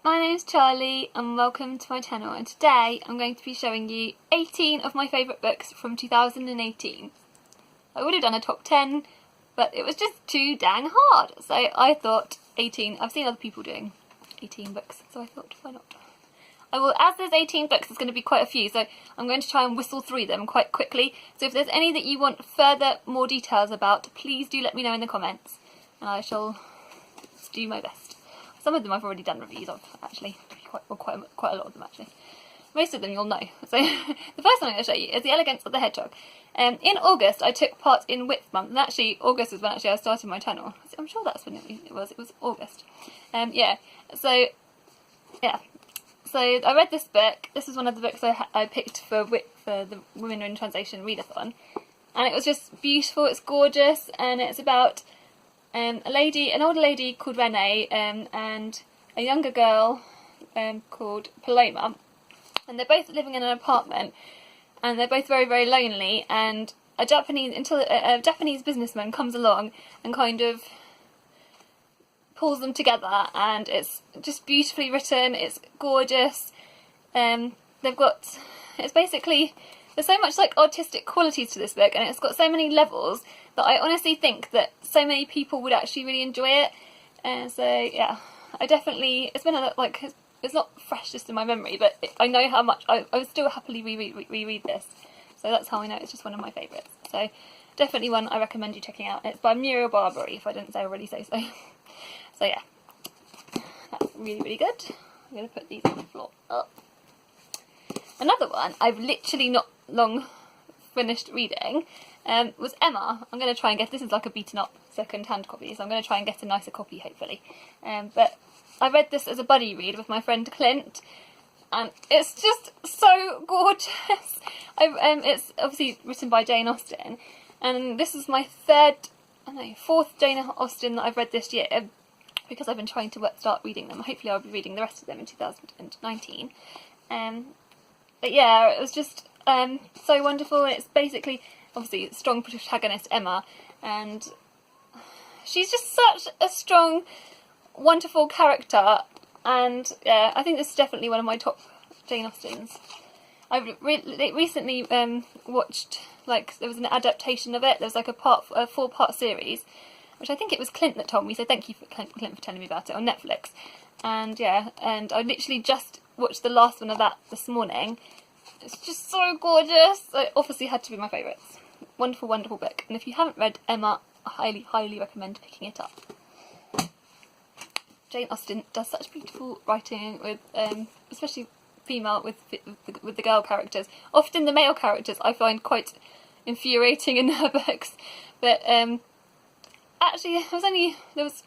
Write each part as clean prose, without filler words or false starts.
My name's Charlie and welcome to my channel, and today I'm going to be showing you 18 of my favourite books from 2018. I would have done a top 10, but it was just too dang hard, so I thought 18. I've seen other people doing 18 books, so I thought, why not? As there's 18 books, there's going to be quite a few, so I'm going to try and whistle through them quite quickly. So if there's any that you want more details about, please do let me know in the comments, and I shall do my best. Some of them I've already done reviews of, actually. Quite a lot of them, actually. Most of them you'll know. So the first one I'm going to show you is The Elegance of the Hedgehog. In August, I took part in Width Month, and actually August was when I started my channel. I'm sure that's when it was. It was August. So I read this book. This was one of the books I picked for the Women in Translation Readathon, and it was just beautiful. It's gorgeous, and it's about an older lady called Renee, and a younger girl called Paloma, and they're both living in an apartment, and they're both very, very lonely. And a Japanese businessman comes along and kind of pulls them together, and it's just beautifully written. It's gorgeous. It's basically, there's so much like artistic qualities to this book, and it's got so many levels that I honestly think that so many people would actually really enjoy it. And so yeah, it's been it's not fresh just in my memory, but I know how much I would still happily reread this. So that's how I know it's just one of my favourites. So definitely one I recommend you checking out. It's by Muriel Barbery, if I didn't already say so. So yeah, that's really, really good. I'm going to put these on the floor. Another one I've literally not long finished reading was Emma. I'm going to try and get, this is like a beaten up second hand copy, so I'm going to try and get a nicer copy hopefully. But I read this as a buddy read with my friend Clint, and it's just so gorgeous. It's obviously written by Jane Austen, and this is my fourth Jane Austen that I've read this year, because I've been trying to start reading them. Hopefully I'll be reading the rest of them in 2019. But yeah, it was just so wonderful. It's basically, obviously, strong protagonist Emma, and she's just such a strong, wonderful character. And yeah, I think this is definitely one of my top Jane Austens. I've recently watched, there was an adaptation of it. There was like a 4-part series, which I think it was Clint that told me, so thank you for Clint for telling me about it, on Netflix. And yeah, and I literally just watched the last one of that this morning. It's just so gorgeous. It obviously had to be my favourites. Wonderful, wonderful book. And if you haven't read Emma, I highly, highly recommend picking it up. Jane Austen does such beautiful writing with, especially female, with the girl characters. Often the male characters I find quite infuriating in her books, but actually there was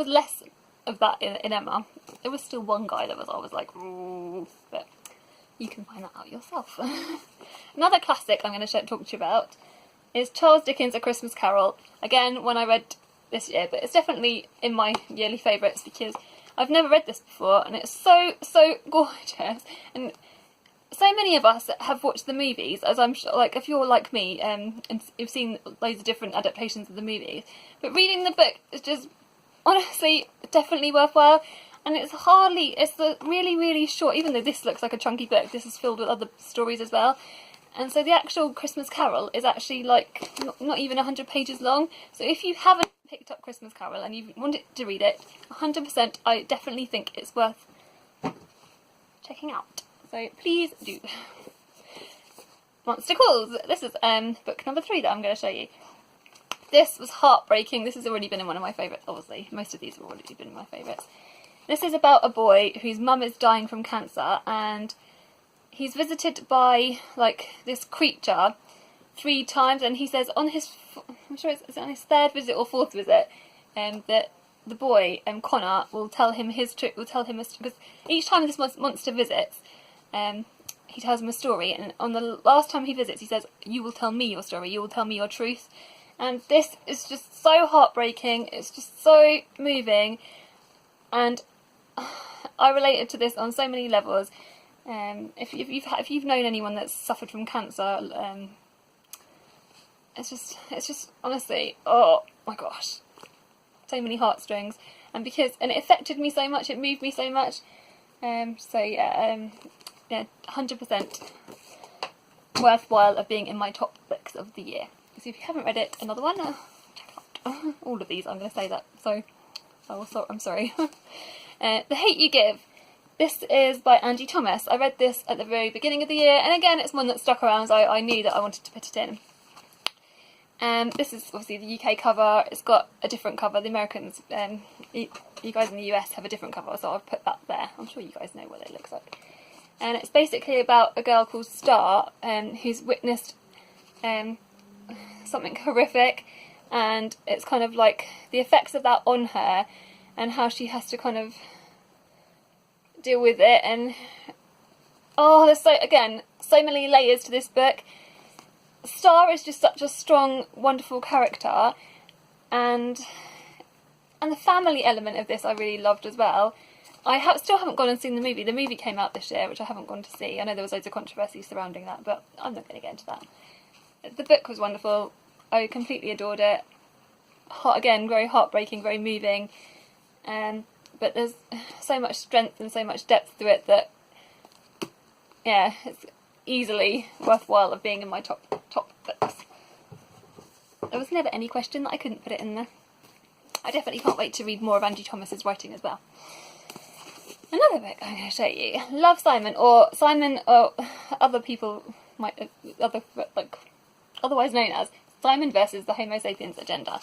less of that in Emma. There was still one guy that I was like, ooh, but you can find that out yourself. Another classic I'm going to talk to you about is Charles Dickens' A Christmas Carol. Again, one I read this year, but it's definitely in my yearly favourites because I've never read this before, and it's so, so gorgeous. And so many of us have watched the movies, as I'm sure, like, if you're like me, and you've seen loads of different adaptations of the movies, but reading the book is just, honestly, definitely worthwhile. And it's really, really short, even though this looks like a chunky book, this is filled with other stories as well. And so the actual Christmas Carol is actually like not even 100 pages long. So if you haven't picked up Christmas Carol and you wanted to read it, 100%, I definitely think it's worth checking out. So please do. Monster Calls. This is book number 3 that I'm going to show you. This was heartbreaking. This has already been in one of my favourites, obviously. Most of these have already been in my favourites. This is about a boy whose mum is dying from cancer, and he's visited by, this creature 3 times, and he says on his, I'm sure it's on his 3rd visit or 4th visit, that the boy, Connor, will tell him because each time this monster visits, he tells him a story, and on the last time he visits, he says, "You will tell me your story, you will tell me your truth." And this is just so heartbreaking, it's just so moving, and I related to this on so many levels. If you've known anyone that's suffered from cancer, it's just honestly, oh my gosh, so many heartstrings, and it affected me so much, it moved me so much, So yeah, 100% worthwhile of being in my top books of the year. So if you haven't read it, another one, check out all of these. I'm going to say that, so I'm sorry. The Hate You Give. This is by Angie Thomas. I read this at the very beginning of the year, and again, it's one that stuck around, so I knew that I wanted to put it in. This is obviously the UK cover. It's got a different cover. The Americans, you guys in the US have a different cover, so I've put that there. I'm sure you guys know what it looks like. And it's basically about a girl called Star, who's witnessed something horrific, and it's kind of like the effects of that on her, and how she has to kind of deal with it. And there's so many layers to this book. Star is just such a strong, wonderful character, and the family element of this I really loved as well. I still haven't gone and seen the movie. The movie came out this year, which I haven't gone to see. I know there was loads of controversy surrounding that, but I'm not going to get into that. The book was wonderful. I completely adored it. Again, very heartbreaking, very moving. But there's so much strength and so much depth to it that, yeah, it's easily worthwhile of being in my top books. There was never any question that I couldn't put it in there. I definitely can't wait to read more of Angie Thomas's writing as well. Another book I'm going to show you, Love, Simon, or other people might otherwise known as Simon versus the Homo sapiens agenda.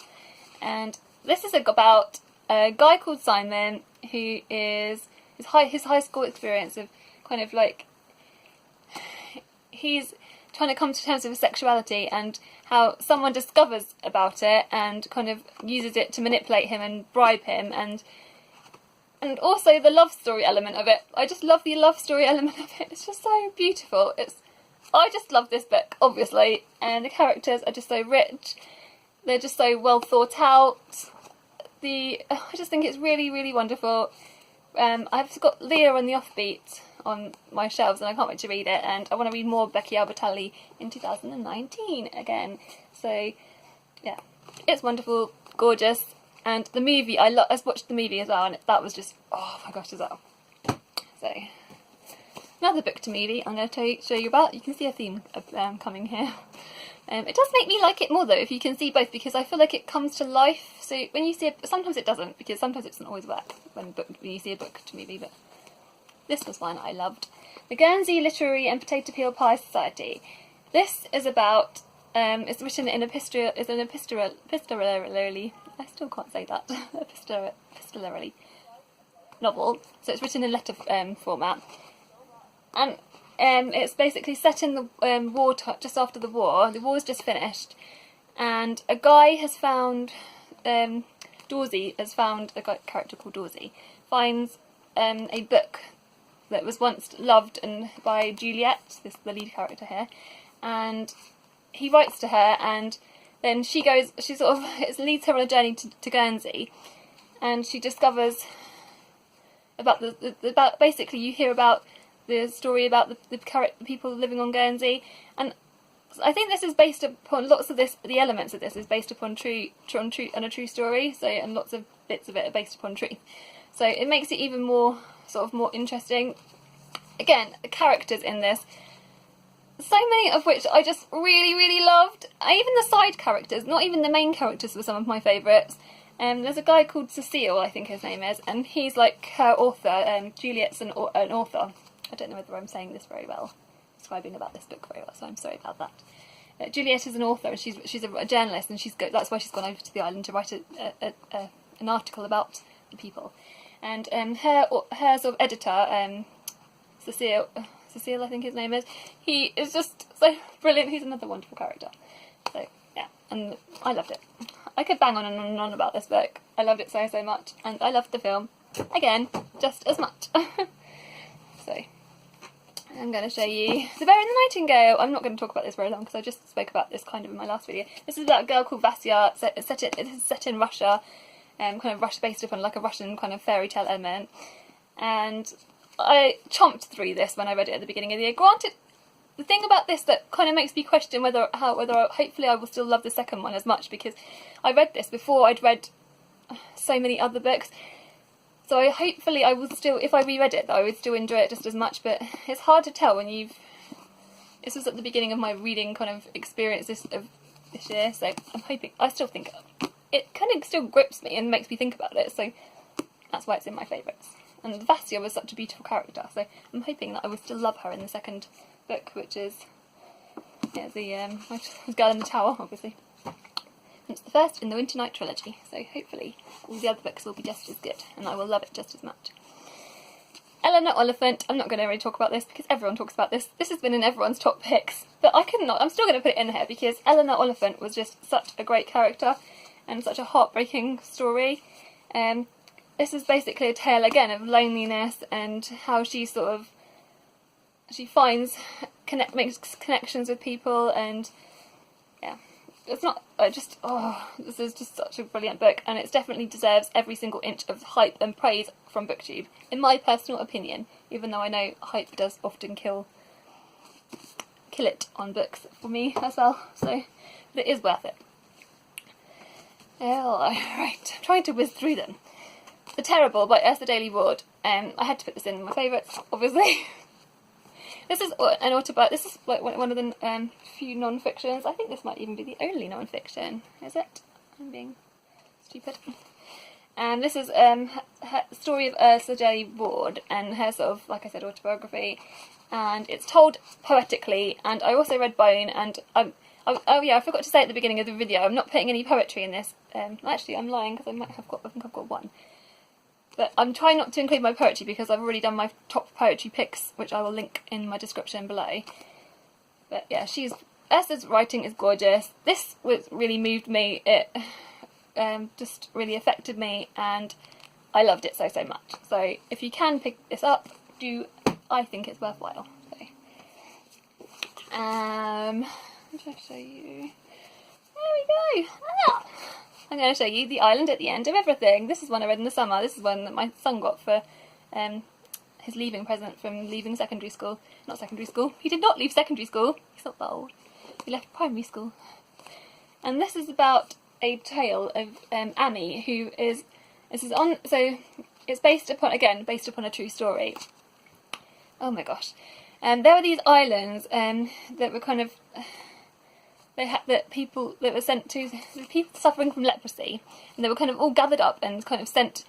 And this is about a guy called Simon who is his high school experience of kind of like he's trying to come to terms with his sexuality, and how someone discovers about it and kind of uses it to manipulate him and bribe him, and also the love story element of it. I just love the love story element of it. It's just so beautiful. I just love this book, obviously, and the characters are just so rich. They're just so well thought out. I just think it's really, really wonderful. I've got Leah and the Offbeat on my shelves, and I can't wait to read it, and I want to read more Becky Albertalli in 2019 again. So yeah, it's wonderful, gorgeous. And the movie, I watched the movie as well, and that was just, oh my gosh, as well. So, another book to movie I'm going to show you about. You can see a theme coming here. It does make me like it more though, if you can see both, because I feel like it comes to life. So when you see sometimes it doesn't, because sometimes it doesn't always work when you see a book to movie, but this was one I loved. The Guernsey Literary and Potato Peel Pie Society. This is about, it's written in epistolary, I still can't say that, epistolary novel, so it's written in letter format, and it's basically set in the war, just after the war's just finished, and a guy has found, Dorsey has found, a character called Dorsey, finds a book that was once loved by Juliet, the lead character here, and he writes to her, and then it leads her on a journey to Guernsey, and she discovers about basically you hear about the story about the people living on Guernsey, and I think this is based upon lots of the elements of this is based upon a true story, so, and lots of bits of it are based upon truth, so it makes it even more more interesting. Again, the characters in this, so many of which I just really, really loved. Even the side characters, not even the main characters, were some of my favourites. There's a guy called Cecile, I think his name is, and he's like her author. Juliet's an author. I don't know whether I'm saying this very well, describing about this book very well, so I'm sorry about that. Juliet is an author, and she's a journalist, and that's why she's gone over to the island to write an article about the people. And her sort of editor, Cecile, I think his name is, he is just so brilliant. He's another wonderful character. So yeah, and I loved it. I could bang on and on and on about this book. I loved it so much, and I loved the film again just as much. So I'm going to show you The Bear and the Nightingale. I'm not going to talk about this very long because I just spoke about this kind of in my last video. This is about a girl called Vasya. It is set in Russia, kind of Russia, based upon like a Russian kind of fairy tale element, and I chomped through this when I read it at the beginning of the year. Granted, the thing about this that kind of makes me question whether hopefully I will still love the second one as much, because I read this before I'd read so many other books. So hopefully I will still, if I reread it, though, I would still enjoy it just as much, but it's hard to tell when this was at the beginning of my reading kind of experience this year, so I'm hoping, I still think it kind of still grips me and makes me think about it, so that's why it's in my favourites. And Vassia was such a beautiful character, so I'm hoping that I will still love her in the second book, which is the Girl in the Tower, obviously. And it's the first in the Winter Night trilogy, so hopefully all the other books will be just as good, and I will love it just as much. Eleanor Elephant, I'm not going to really talk about this because everyone talks about this. This has been in everyone's top picks, but I'm still going to put it in here because Eleanor Elephant was just such a great character and such a heartbreaking story. This is basically a tale again of loneliness and how she makes connections with people, and yeah, it's not this is just such a brilliant book, and it definitely deserves every single inch of hype and praise from BookTube, in my personal opinion, even though I know hype does often kill it on books for me as well, but it is worth it. Right, I'm trying to whiz through them. The Terrible by Yrsa Daley Ward. I had to put this in my favourites, obviously. This is an autobiography. This is like one of the few non-fictions. I think this might even be the only non-fiction. Is it? I'm being stupid. And this is her story of Yrsa Daley Ward and her sort of, like I said, autobiography. And it's told poetically. And I also read Bone. And I forgot to say at the beginning of the video, I'm not putting any poetry in this. Actually, I'm lying because I think I've got one. But I'm trying not to include my poetry because I've already done my top poetry picks, which I will link in my description below. But yeah, Yrsa's writing is gorgeous. This really moved me. It just really affected me, and I loved it so much. So if you can pick this up, I think it's worthwhile. So, I'm trying to show you. There we go. I'm going to show you The Island at the End of Everything. This is one I read in the summer. This is one that my son got for his leaving present from leaving secondary school. Not secondary school. He did not leave secondary school. He's not that old. He left primary school. And this is about a tale of Amy, who is... So it's based upon a true story. Oh my gosh. There were these islands that were kind of... people that were sent to people suffering from leprosy, and they were kind of all gathered up and kind of sent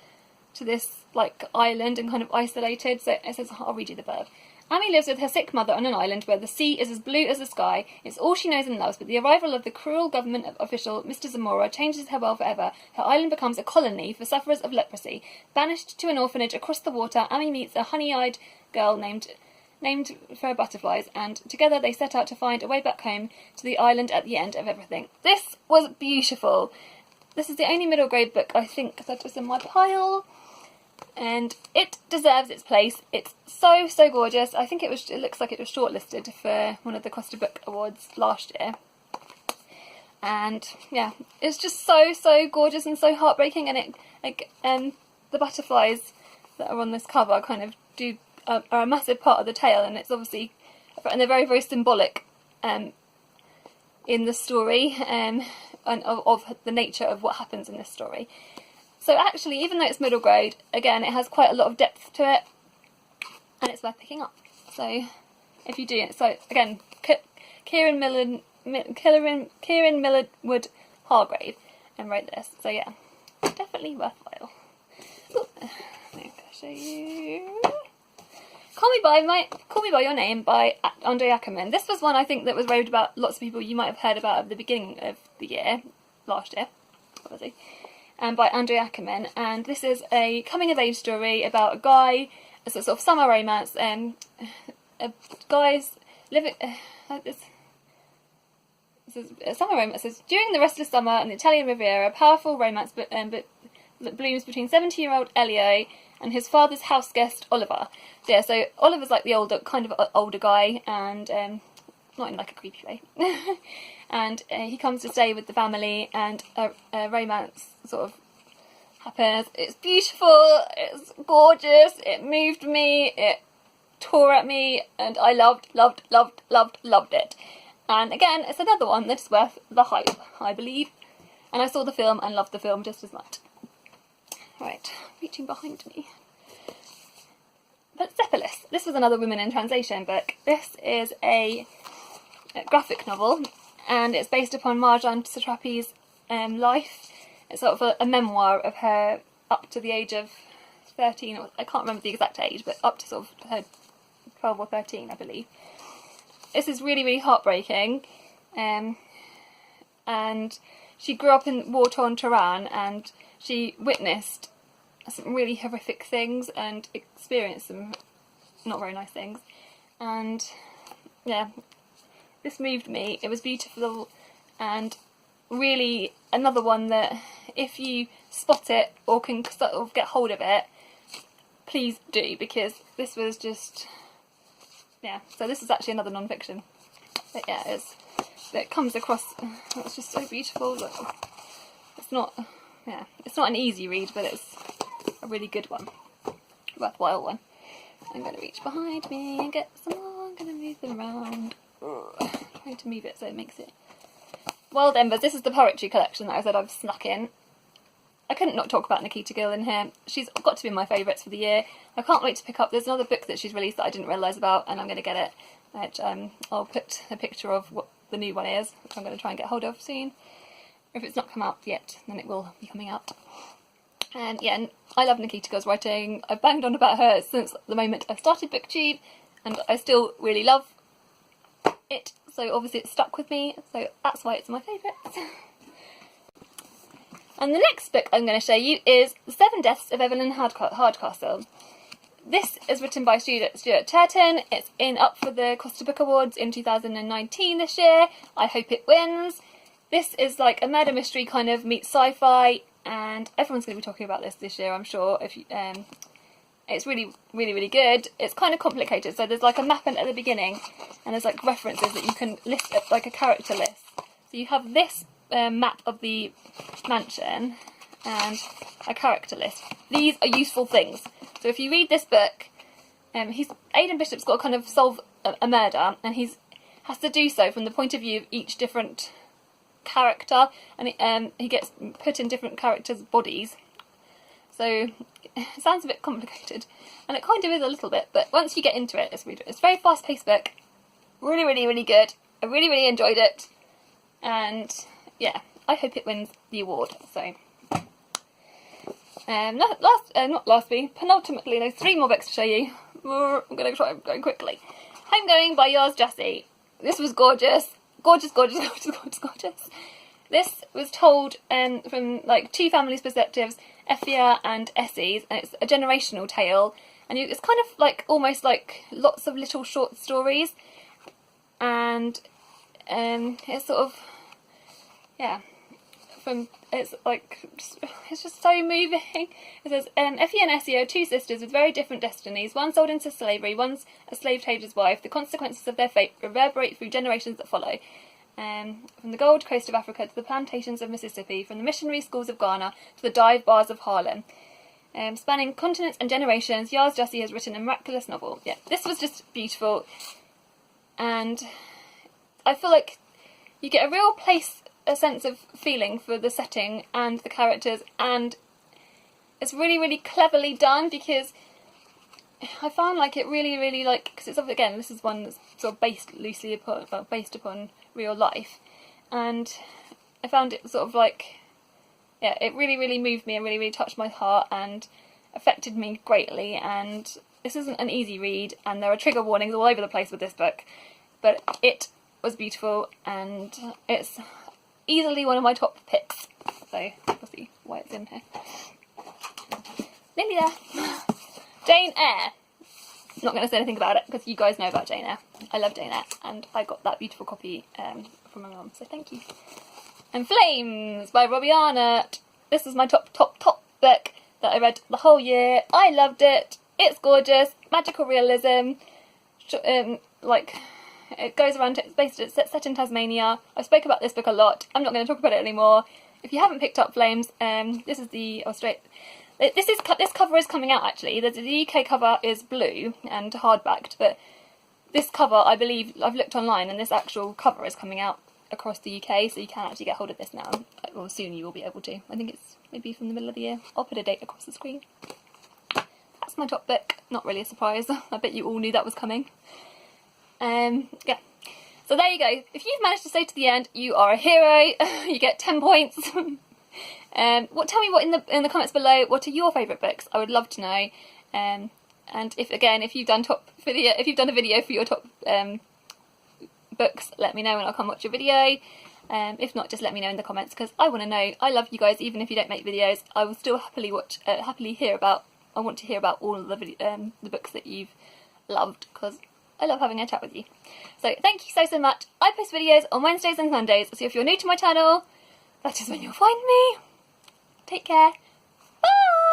to this like island and kind of isolated. So it says, I'll read you the verb. Amy lives with her sick mother on an island where the sea is as blue as the sky. It's all she knows and loves, but the arrival of the cruel government official, Mr. Zamora, changes her world forever. Her island becomes a colony for sufferers of leprosy. Banished to an orphanage across the water, Amy meets a honey-eyed girl named for her butterflies, and together they set out to find a way back home to the island at the end of everything. This was beautiful. This is the only middle grade book I think that was in my pile, and it deserves its place. It's so gorgeous. I think it looks like it was shortlisted for one of the Costa Book Awards last year. And yeah, it's just so gorgeous and so heartbreaking, and the butterflies that are on this cover kind of are a massive part of the tale, and it's obviously, and they're very symbolic in the story and of the nature of what happens in this story. So actually, even though it's middle grade, again, it has quite a lot of depth to it, and it's worth picking up. So if you do, so again, Kiran Millwood Hargrave wrote this. So yeah, definitely worthwhile. Ooh, I'm going to show you. Call Me by Your Name by Andre Aciman. This was one I think that was raved about. Lots of people you might have heard about at the beginning of the year, last year, obviously, by Andre Aciman. And this is a coming of age story about a guy, a sort of summer romance. Guys living. This is a summer romance. It says, during the restless summer on the Italian Riviera, a powerful romance but that blooms between 70-year-old Elio and his father's house guest Oliver. So yeah, so Oliver's like the older guy, and not in like a creepy way. And he comes to stay with the family, and a romance sort of happens. It's beautiful, it's gorgeous, it moved me, it tore at me, and I loved it. And again, it's another one that's worth the hype, I believe. And I saw the film and loved the film just as much. Right, reaching behind me. Persepolis. This was another Women in Translation book. This is a graphic novel, and it's based upon Marjane Satrapi's life. It's sort of a memoir of her up to the age of 13, or I can't remember the exact age, but up to sort of her 12 or 13, I believe. This is really, really heartbreaking, and she grew up in war-torn Tehran, and she witnessed some really horrific things and experienced some not very nice things. And yeah, this moved me. It was beautiful, and really another one that if you spot it or can sort of get hold of it, please do, because this was just, yeah. So this is actually another non-fiction. But yeah, it comes across, it's just so beautiful. It's not, yeah, it's not an easy read, but it's a really good one, worthwhile one. I'm going to reach behind me and get some more. I'm going to move them around. Trying to move it so it makes it. Wild Embers. This is the poetry collection that I said I've snuck in. I couldn't not talk about Nikita Gill in here. She's got to be my favourites for the year. I can't wait to pick up. There's another book that she's released that I didn't realise about, and I'm going to get it. Which, I'll put a picture of what the new one is, which I'm going to try and get hold of soon. If it's not come out yet, then it will be coming out. And yeah, and I love Nikita Gill's writing. I've banged on about her since the moment I started BookTube, and I still really love it. So obviously it's stuck with me, so that's why it's my favourite. And the next book I'm going to show you is The Seven Deaths of Evelyn Hardcastle. This is written by Stuart Turton. It's up for the Costa Book Awards in 2019 this year. I hope it wins. This is like a murder mystery kind of meets sci-fi, and everyone's going to be talking about this year, I'm sure. If you, it's really, really, really good. It's kind of complicated, so there's like a map at the beginning, and there's like references that you can list up, like a character list. So you have this map of the mansion and a character list. These are useful things. So if you read this book, Aidan Bishop's got to kind of solve a murder, and has to do so from the point of view of each different character, and he gets put in different characters' bodies. So it sounds a bit complicated, and it kind of is a little bit, but once you get into it, it's a very fast-paced book. Really, really, really good. I really, really enjoyed it, and yeah, I hope it wins the award. So penultimately, there's 3 more books to show you. I'm going to try going quickly. Homegoing by Yrsa. This was gorgeous. Gorgeous, gorgeous, gorgeous, gorgeous, gorgeous. This was told from like 2 families' perspectives, Effia and Essie's, and it's a generational tale. And it's kind of like almost like lots of little short stories, and it's sort of, yeah, it's just so moving. It says, Effie and Essie are 2 sisters with very different destinies. One sold into slavery, one's a slave trader's wife. The consequences of their fate reverberate through generations that follow. From the Gold Coast of Africa to the plantations of Mississippi, from the missionary schools of Ghana to the dive bars of Harlem. Spanning continents and generations, Yrsa has written a miraculous novel. Yeah, this was just beautiful. And I feel like you get a sense of feeling for the setting and the characters, and it's really, really cleverly done, because I found like it really, really because it's, again, this is one that's sort of based upon real life, and I found it sort of like, yeah, it really, really moved me and really, really touched my heart and affected me greatly. And this isn't an easy read, and there are trigger warnings all over the place with this book, but it was beautiful, and it's easily one of my top picks, so we'll see why it's in here. Nearly there. Jane Eyre. Not going to say anything about it, because you guys know about Jane Eyre. I love Jane Eyre, and I got that beautiful copy from my mum, so thank you. And Flames by Robbie Arnott. This is my top book that I read the whole year. I loved it. It's gorgeous. Magical realism. It goes around, it's set in Tasmania. I spoke about this book a lot. I'm not going to talk about it anymore. If you haven't picked up Flames, this is the this cover is coming out actually. The UK cover is blue and hardbacked, but this cover, I believe, I've looked online, and this actual cover is coming out across the UK, so you can actually get hold of this now. Well, soon you will be able to. I think it's maybe from the middle of the year. I'll put a date across the screen. That's my top book. Not really a surprise. I bet you all knew that was coming. Yeah. So there you go. If you've managed to stay to the end, you are a hero. You get 10 points. Tell me what in the comments below. What are your favourite books? I would love to know. And if you've done a video for your top books, let me know and I'll come watch your video. If not, just let me know in the comments because I want to know. I love you guys, even if you don't make videos. I will still happily hear about. I want to hear about all of the books that you've loved because I love having a chat with you. So thank you so much. I post videos on Wednesdays and Sundays, so if you're new to my channel, that is when you'll find me. Take care. Bye!